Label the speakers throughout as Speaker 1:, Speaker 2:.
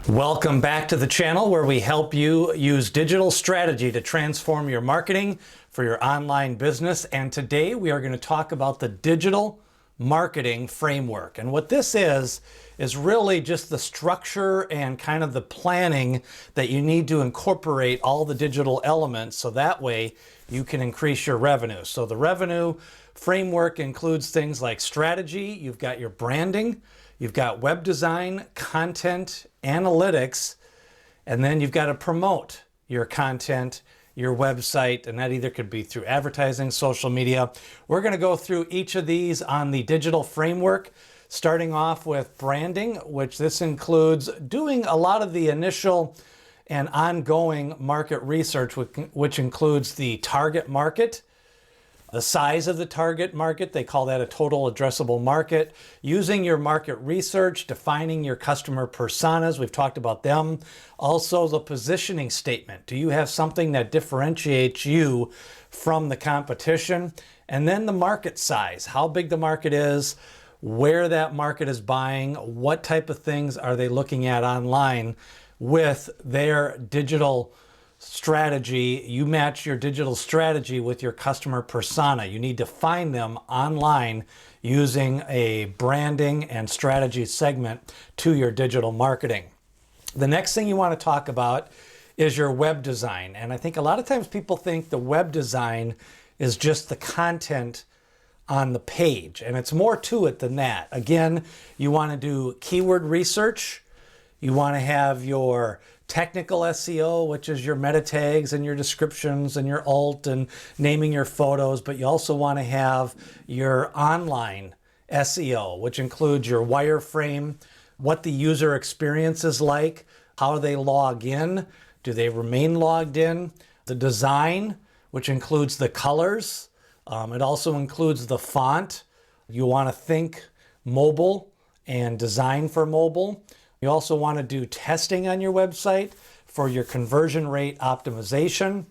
Speaker 1: Welcome back to the channel where we help you use digital strategy to transform your marketing for your online business. And today we are going to talk about the digital marketing framework. And what this is really just the structure and kind of the planning that you need to incorporate all the digital elements so that way you can increase your revenue. So the revenue framework includes things like strategy, you've got your branding, you've got web design, content, analytics, and then you've got to promote your content, your website, and that either could be through advertising, social media. We're going to go through each of these on the digital framework, starting off with branding, which this includes doing a lot of the initial and ongoing market research, which includes the target market, the size of the target market, they call that a total addressable market, using your market research, defining your customer personas, we've talked about them. Also the positioning statement. Do you have something that differentiates you from the competition? And then the market size, how big the market is, where that market is buying, what type of things are they looking at online with their digital strategy. You match your digital strategy with your customer persona. You need to find them online using a branding and strategy segment to your digital marketing. The next thing you want to talk about is your web design. And I think a lot of times people think the web design is just the content on the page, and it's more to it than that. Again, you want to do keyword research. You want to have your technical SEO, which is your meta tags and your descriptions and your alt and naming your photos, but you also want to have your online SEO, which includes your wireframe, what the user experience is like, how they log in, do they remain logged in, the design, which includes the colors. It also includes the font. You want to think mobile and design for mobile. You also want to do testing on your website for your conversion rate optimization.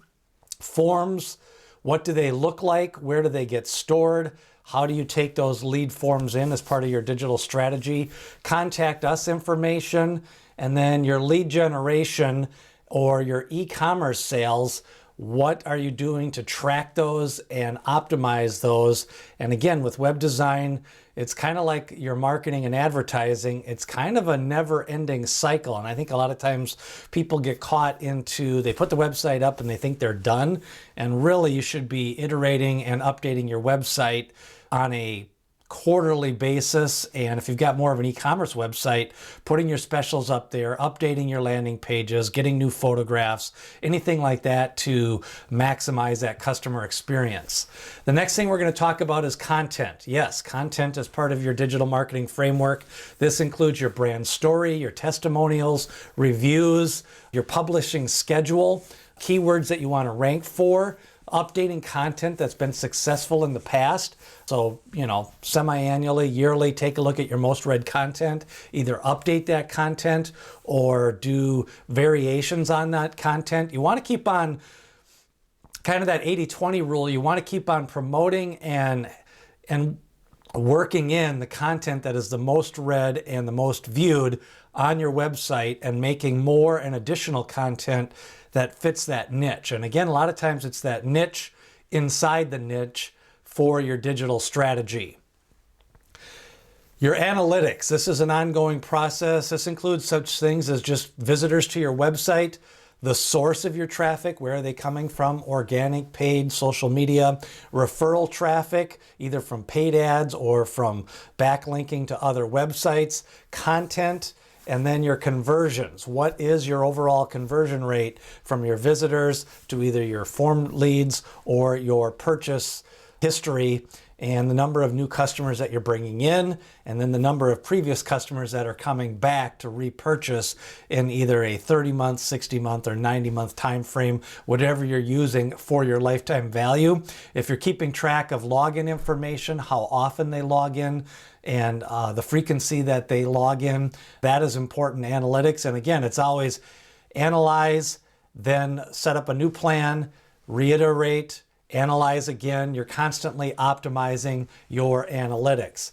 Speaker 1: Forms, what do they look like? Where do they get stored? How do you take those lead forms in as part of your digital strategy? Contact us information, and then your lead generation or your e-commerce sales. What are you doing to track those and optimize those? And again, with web design, it's kind of like your marketing and advertising. It's kind of a never-ending cycle. And I think a lot of times people get caught into, they put the website up and they think they're done. And really, you should be iterating and updating your website on a quarterly basis. And if you've got more of an e-commerce website, putting your specials up there, updating your landing pages, getting new photographs, anything like that to maximize that customer experience. The next thing we're going to talk about is content. Yes, content is part of your digital marketing framework. This includes your brand story, your testimonials, reviews, your publishing schedule, keywords that you want to rank for, updating content that's been successful in the past. So, semi-annually, yearly, take a look at your most read content, either update that content or do variations on that content. You want to keep on kind of that 80-20 rule. You want to keep on promoting and working in the content that is the most read and the most viewed on your website and making more and additional content that fits that niche. And again, a lot of times it's that niche inside the niche for your digital strategy. Your analytics, this is an ongoing process. This includes such things as just visitors to your website, the source of your traffic, where are they coming from, organic, paid, social media, referral traffic, either from paid ads or from backlinking to other websites, content, and then your conversions. What is your overall conversion rate from your visitors to either your form leads or your purchase history, and the number of new customers that you're bringing in, and then the number of previous customers that are coming back to repurchase in either a 30-month, 60-month, or 90-month time frame, whatever you're using for your lifetime value. If you're keeping track of login information, how often they log in, and the frequency that they log in, that is important analytics. And again, it's always analyze, then set up a new plan, reiterate, analyze again. You're constantly optimizing your analytics.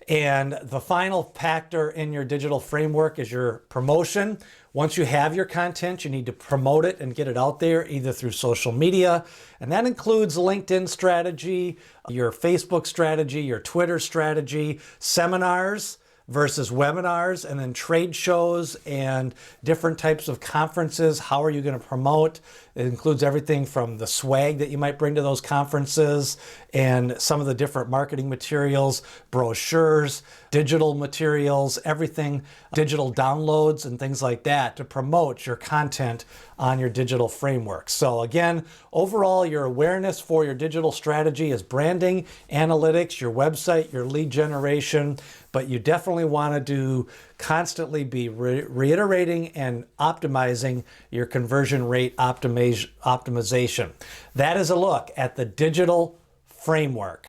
Speaker 1: And the final factor in your digital framework is your promotion. Once you have your content, you need to promote it and get it out there either through social media. And that includes LinkedIn strategy, your Facebook strategy, your Twitter strategy, seminars versus webinars, and then trade shows and different types of conferences. How are you going to promote? It includes everything from the swag that you might bring to those conferences and some of the different marketing materials, brochures, digital materials, everything, digital downloads and things like that to promote your content on your digital framework. So again, overall, your awareness for your digital strategy is branding, analytics, your website, your lead generation, but you definitely want to constantly be reiterating and optimizing your conversion rate optimization. That is a look at the digital framework.